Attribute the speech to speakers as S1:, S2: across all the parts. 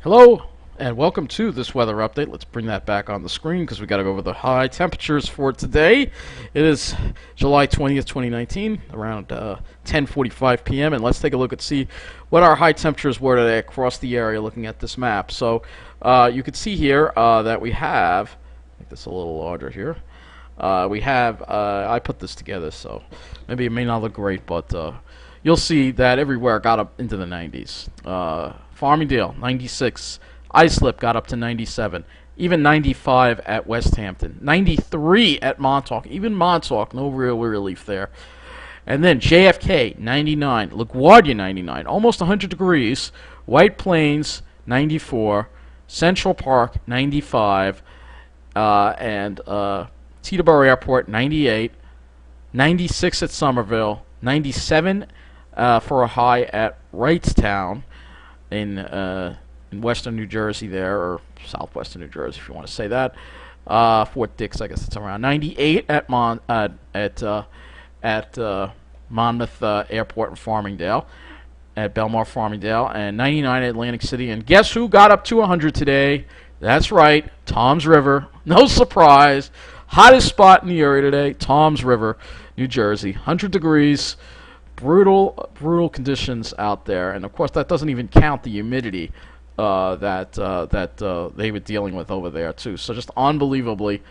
S1: Hello and welcome to this weather update. Let's bring that back on the screen because we got to go over the high temperatures for today. It is July 20th, 2019, around 10:45 p.m. and let's take a look and see what our high temperatures were today across the area looking at this map. So you can see here that we have, make this a little larger here. We have, I put this together, so maybe it may not look great, but you'll see that everywhere got up into the 90s. Farmingdale, 96. Islip got up to 97. Even 95 at West Hampton. 93 at Montauk. Even Montauk, no real relief there. And then JFK, 99. LaGuardia, 99. Almost 100 degrees. White Plains, 94. Central Park, 95. And Teterboro Airport, 98. 96 at Somerville. 97 for a high at Wrightstown in western New Jersey there, or southwestern New Jersey if you want to say that. Fort Dix, I guess it's around 98 at Monmouth Airport in Farmingdale, at Belmar Farmingdale, and 99 at Atlantic City. And guess who got up to 100 today? That's right, Toms River. No surprise. Hottest spot in the area today, Toms River, New Jersey. 100 degrees. Brutal conditions out there, and of course that doesn't even count the humidity that they were dealing with over there too. So just unbelievably,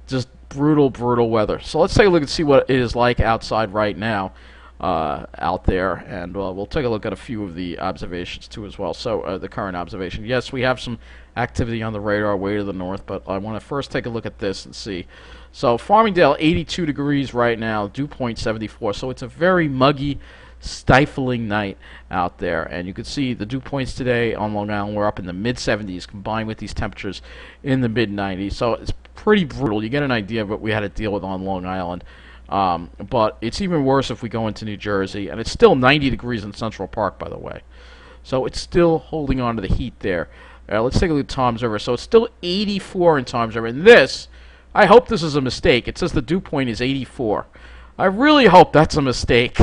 S1: just brutal weather. So let's take a look and see what it is like outside right now, out there, and we'll take a look at a few of the observations too as well. So the current observation, yes, we have some activity on the radar way to the north, but I want to first take a look at this and see. So Farmingdale, 82 degrees right now, dew point 74. So it's a very muggy, stifling night out there. And you can see the dew points today on Long Island were up in the mid-70s, combined with these temperatures in the mid-90s. So it's pretty brutal. You get an idea of what we had to deal with on Long Island. But it's even worse if we go into New Jersey. And it's still 90 degrees in Central Park, by the way. So it's still holding on to the heat there. Let's take a look at Toms River. So it's still 84 in Toms River. And this, I hope this is a mistake. It says the dew point is 84. I really hope that's a mistake.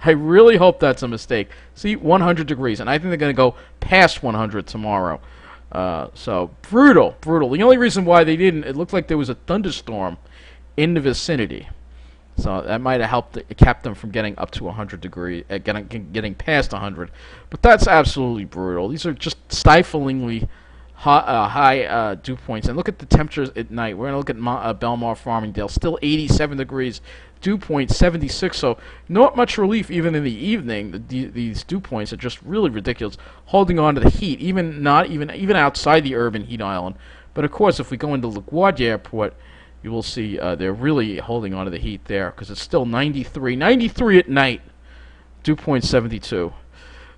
S1: I really hope that's a mistake. See, 100 degrees, and I think they're going to go past 100 tomorrow. So, brutal. The only reason why they didn't, it looked like there was a thunderstorm in the vicinity. So that might have helped kept them from getting up to 100 degrees, getting past 100. But that's absolutely brutal. These are just stiflingly high dew points. And look at the temperatures at night. We're going to look at Belmar Farmingdale. Still 87 degrees. Dew point 76. So not much relief even in the evening. These dew points are just really ridiculous. Holding on to the heat, even outside the urban heat island. But of course, if we go into LaGuardia Airport, you will see they're really holding on to the heat there because it's still 93. 93 at night. Dew point 72.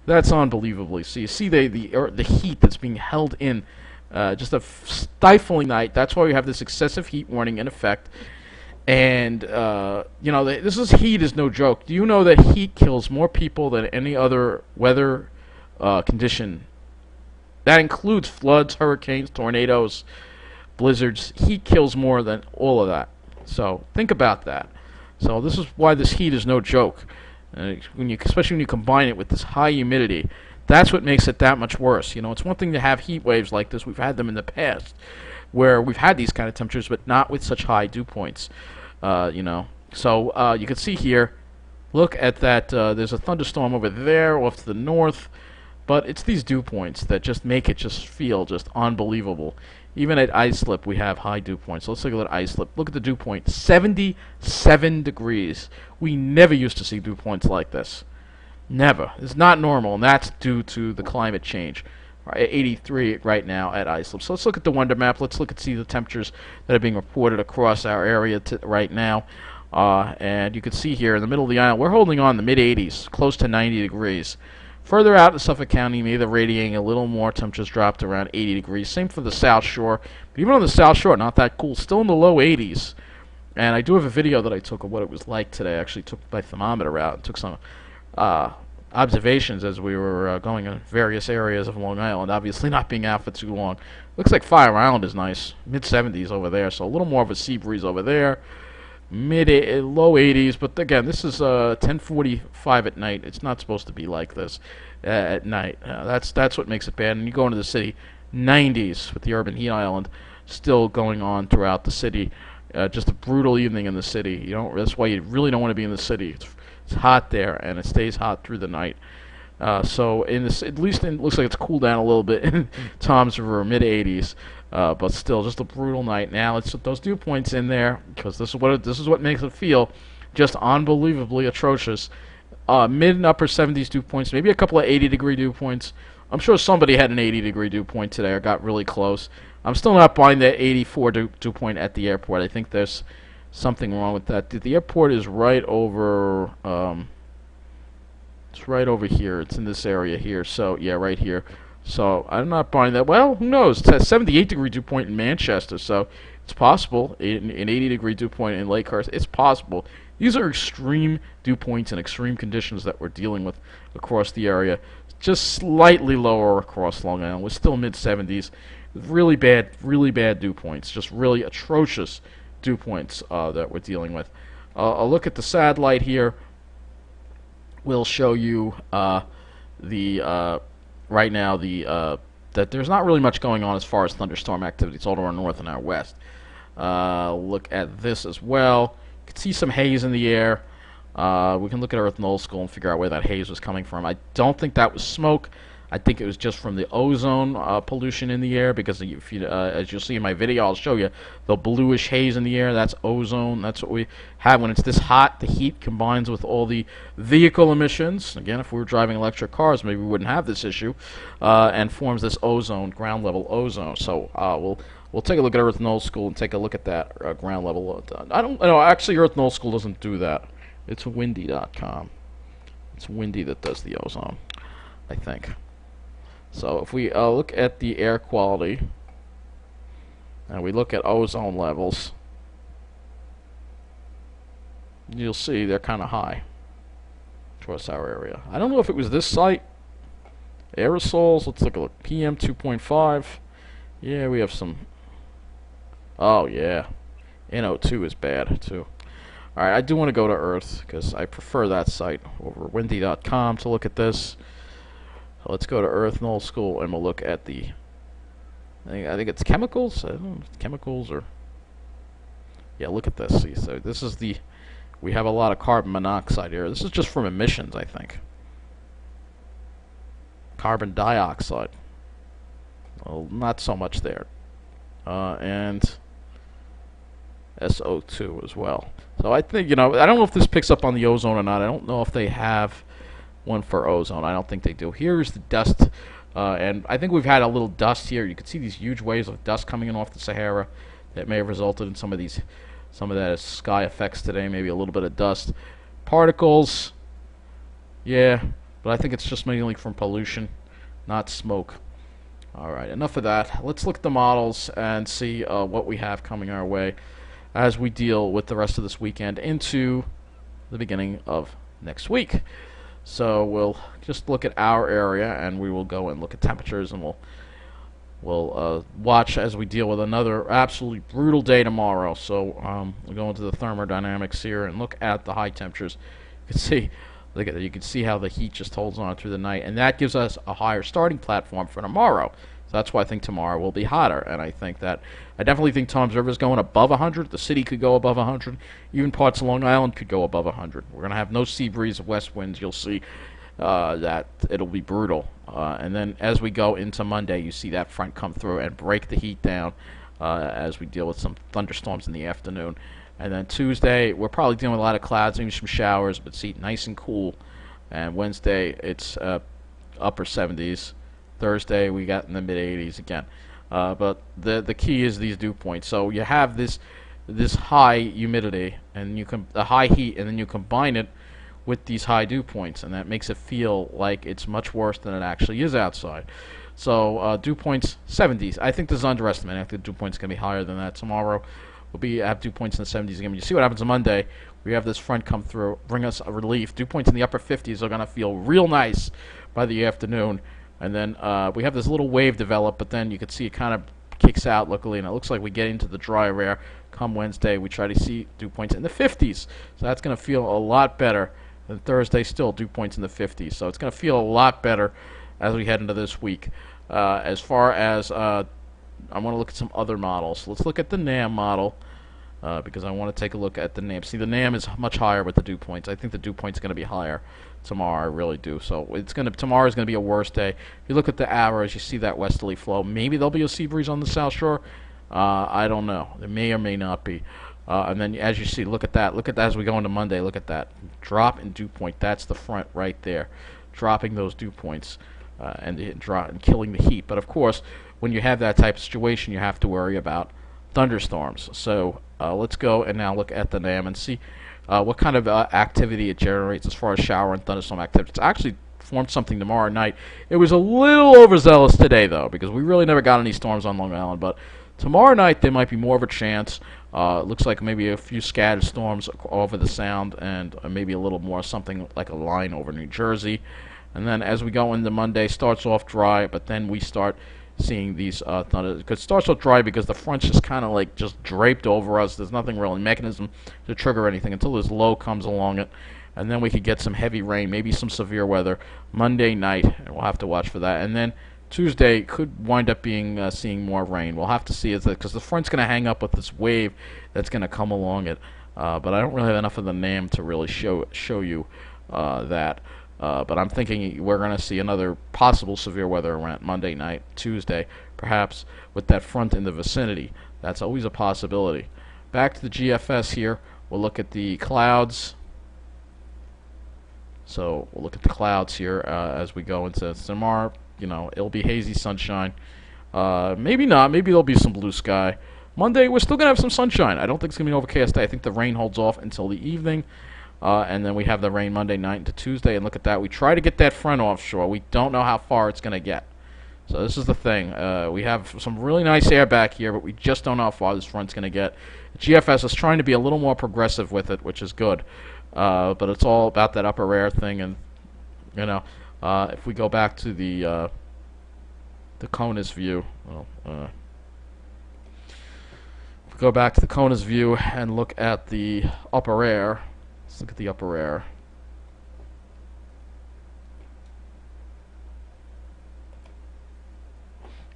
S1: That's unbelievably. So you see the heat that's being held in, just a stifling night. That's why we have this excessive heat warning in effect. And this heat is no joke. Do you know that heat kills more people than any other weather condition? That includes floods, hurricanes, tornadoes, blizzards. Heat kills more than all of that. So think about that. So this is why this heat is no joke. Especially when you combine it with this high humidity, that's what makes it that much worse. You know, it's one thing to have heat waves like this. We've had them in the past, where we've had these kind of temperatures, but not with such high dew points. So you can see here. Look at that. There's a thunderstorm over there, off to the north, but it's these dew points that just make it just feel just unbelievable. Even at Islip, we have high dew points. So let's take a look at Islip. Look at the dew point, 77 degrees. We never used to see dew points like this. Never. It's not normal, and that's due to the climate change. 83 right now at Islip. So let's look at the Wonder Map. Let's look and see the temperatures that are being reported across our area right now. And you can see here in the middle of the island, we're holding on the mid-80s, close to 90 degrees. Further out in Suffolk County, maybe they're radiating a little more. Temperatures dropped around 80 degrees. Same for the South Shore. But even on the South Shore, not that cool. Still in the low 80s. And I do have a video that I took of what it was like today. I actually took my thermometer out and took some observations as we were going in various areas of Long Island. Obviously not being out for too long. Looks like Fire Island is nice. Mid-70s over there. So a little more of a sea breeze over there. low 80s, but again, this is 10:45 at night. It's not supposed to be like this at night. That's what makes it bad. And you go into the city, 90s with the urban heat island still going on throughout the city. Just a brutal evening in the city. You don't. That's why you really don't want to be in the city. It's hot there, and it stays hot through the night. So in this, at least it looks like it's cooled down a little bit in Tom's River, mid 80s, but still just a brutal night. Now let's put those dew points in there because this is what makes it feel just unbelievably atrocious. Mid and upper 70s dew points, maybe a couple of 80-degree dew points. I'm sure somebody had an 80-degree dew point today or got really close. I'm still not buying that 84 dew point at the airport. I think there's something wrong with that. The airport is right over. It's right over here. It's in this area here. So, yeah, right here. So, I'm not buying that. Well, who knows? It's a 78-degree dew point in Manchester, so it's possible. An 80-degree dew point in Lakehurst, it's possible. These are extreme dew points and extreme conditions that we're dealing with across the area. Just slightly lower across Long Island. We're still mid-70s. Really bad dew points. Just really atrocious dew points that we're dealing with. A look at the satellite here will show you the right now that there's not really much going on as far as thunderstorm activity. It's all to our north and our west. Look at this as well. You can see some haze in the air. We can look at Earth Null School and figure out where that haze was coming from. I don't think that was smoke. I think it was just from the ozone pollution in the air, because if you, as you'll see in my video, I'll show you the bluish haze in the air. That's ozone. That's what we have when it's this hot. The heat combines with all the vehicle emissions. Again, if we were driving electric cars, maybe we wouldn't have this issue, and forms this ozone, ground level ozone. So we'll take a look at Earth Null School and take a look at that ground level. I don't know. Actually, Earth Null School doesn't do that. It's windy.com. It's Windy that does the ozone, I think. So if we look at the air quality and we look at ozone levels, you'll see they're kind of high across our area. I don't know if it was this site. Aerosols, let's take a look. PM 2.5. Yeah, we have some. Oh, yeah. NO2 is bad, too. Alright, I do want to go to Earth because I prefer that site over windy.com to look at this. So let's go to Earth Null School and we'll look at the. I think it's chemicals. I don't know if it's chemicals or. Yeah, look at this. See, so this is the. We have a lot of carbon monoxide here. This is just from emissions, I think. Carbon dioxide. Well, not so much there. And SO2 as well. So I think, I don't know if this picks up on the ozone or not. I don't know if they have one for ozone. I don't think they do. Here's the dust, and I think we've had a little dust here. You can see these huge waves of dust coming in off the Sahara that may have resulted in some of that sky effects today. Maybe a little bit of dust, particles. Yeah, but I think it's just mainly from pollution, not smoke. All right, enough of that. Let's look at the models and see what we have coming our way as we deal with the rest of this weekend into the beginning of next week. So we'll just look at our area, and we will go and look at temperatures, and we'll watch as we deal with another absolutely brutal day tomorrow. So we'll go into the thermodynamics here and look at the high temperatures. You can see, look at that. You can see how the heat just holds on through the night, and that gives us a higher starting platform for tomorrow. So that's why I think tomorrow will be hotter, and I definitely think Tom's River is going above 100. The city could go above 100. Even parts of Long Island could go above 100. We're going to have no sea breeze of west winds. You'll see that it'll be brutal. And then as we go into Monday, you see that front come through and break the heat down as we deal with some thunderstorms in the afternoon. And then Tuesday, we're probably dealing with a lot of clouds, maybe some showers, but see, nice and cool. And Wednesday, it's upper 70s. Thursday, we got in the mid-80s again. But the key is these dew points. So you have this high humidity and the high heat, and then you combine it with these high dew points, and that makes it feel like it's much worse than it actually is outside. So dew points 70s. I think this is underestimated. I think dew points going to be higher than that tomorrow. We'll have dew points in the 70s again. You see what happens on Monday. We have this front come through, bring us a relief. Dew points in the upper 50s are going to feel real nice by the afternoon. And then we have this little wave develop, but then you can see it kind of kicks out luckily, and it looks like we get into the drier air. Come Wednesday, we try to see dew points in the 50s. So that's going to feel a lot better than Thursday. Still dew points in the 50s. So it's going to feel a lot better as we head into this week. As far as I want to look at some other models. Let's look at the NAM model. Because I want to take a look at the NAM. See, the NAM is much higher with the dew points. I think the dew point's going to be higher tomorrow. I really do. So tomorrow is going to be a worse day. If you look at the hours, you see that westerly flow. Maybe there'll be a sea breeze on the South Shore. I don't know. There may or may not be. And then, as you see, look at that. Look at that as we go into Monday. Look at that drop in dew point. That's the front right there, dropping those dew points and killing the heat. But of course, when you have that type of situation, you have to worry about thunderstorms. So let's go and now look at the NAM and see what kind of activity it generates as far as shower and thunderstorm activity. It's actually formed something tomorrow night. It was a little overzealous today, though, because we really never got any storms on Long Island. But tomorrow night there might be more of a chance. It looks like maybe a few scattered storms over the Sound and maybe a little more something like a line over New Jersey. And then as we go into Monday, starts off dry, but then we start seeing these thunder. It starts off dry because the front's just kind of like just draped over us. There's nothing really mechanism to trigger anything until this low comes along it, and then we could get some heavy rain, maybe some severe weather Monday night, and we'll have to watch for that. And then Tuesday could wind up being seeing more rain. We'll have to see because the front's going to hang up with this wave that's going to come along it. But I don't really have enough of the NAM to really show you that. But I'm thinking we're going to see another possible severe weather event Monday night, Tuesday, perhaps with that front in the vicinity. That's always a possibility. Back to the GFS here. We'll look at the clouds. So we'll look at the clouds here as we go into tomorrow. You know, it'll be hazy sunshine. Maybe not. Maybe there'll be some blue sky. Monday, we're still going to have some sunshine. I don't think it's going to be an overcast day. I think the rain holds off until the evening. And then we have the rain Monday night into Tuesday, and look at that. We try to get that front offshore. We don't know how far it's going to get. So this is the thing. We have some really nice air back here, but we just don't know how far this front's going to get. The GFS is trying to be a little more progressive with it, which is good. But it's all about that upper air thing, and you know, if we go back to the CONUS view, if we go back to the CONUS view and look at the upper air. Let's look at the upper air.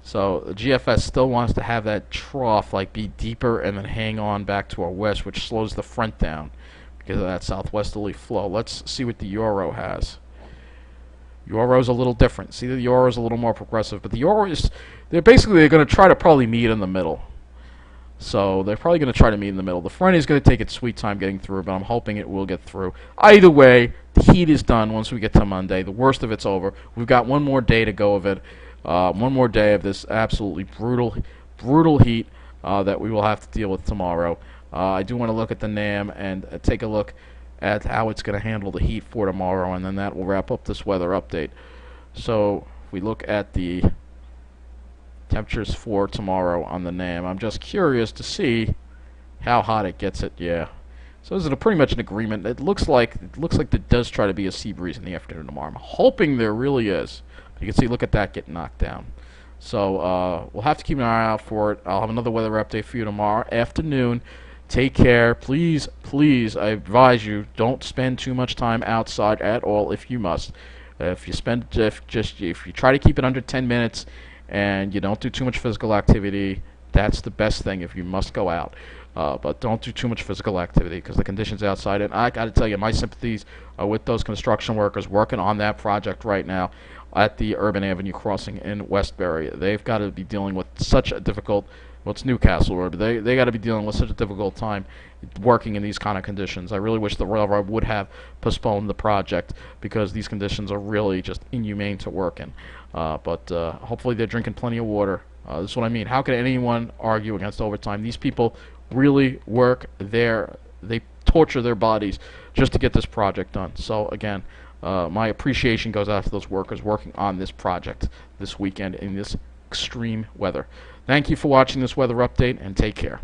S1: So the GFS still wants to have that trough like be deeper and then hang on back to our west, which slows the front down because of that southwesterly flow. Let's see what the Euro has. Euro's a little different. See, the Euro's a little more progressive, but the Euro is they're going to try to probably meet in the middle. So they're probably going to try to meet in the middle. The front is going to take its sweet time getting through, but I'm hoping it will get through. Either way, the heat is done once we get to Monday. The worst of it's over. We've got one more day to go of it. One more day of this absolutely brutal heat that we will have to deal with tomorrow. I do want to look at the NAM and take a look at how it's going to handle the heat for tomorrow, and then that will wrap up this weather update. So if we look at the temperatures for tomorrow on the NAM, I'm just curious to see how hot it gets it. Yeah, so this is pretty much an agreement. It looks like there does try to be a sea breeze in the afternoon tomorrow. I'm hoping there really is. You can see, look at that get knocked down. So we'll have to keep an eye out for it. I'll have another weather update for you tomorrow afternoon. Take care, please. I advise you, don't spend too much time outside at all if you must. If you try to keep it under 10 minutes. And you don't do too much physical activity, that's the best thing if you must go out. But don't do too much physical activity because the conditions outside. And I got to tell you, my sympathies are with those construction workers working on that project right now at the Urban Avenue crossing in Westbury. They've got to be dealing with such a difficult, well, it's Newcastle Road, but they got to be dealing with such a difficult time working in these kind of conditions. I really wish the railroad would have postponed the project because these conditions are really just inhumane to work in. But hopefully they're drinking plenty of water. This is what I mean. How could anyone argue against overtime? These people really work there. They torture their bodies just to get this project done. So again, my appreciation goes out to those workers working on this project this weekend in this extreme weather. Thank you for watching this weather update, and take care.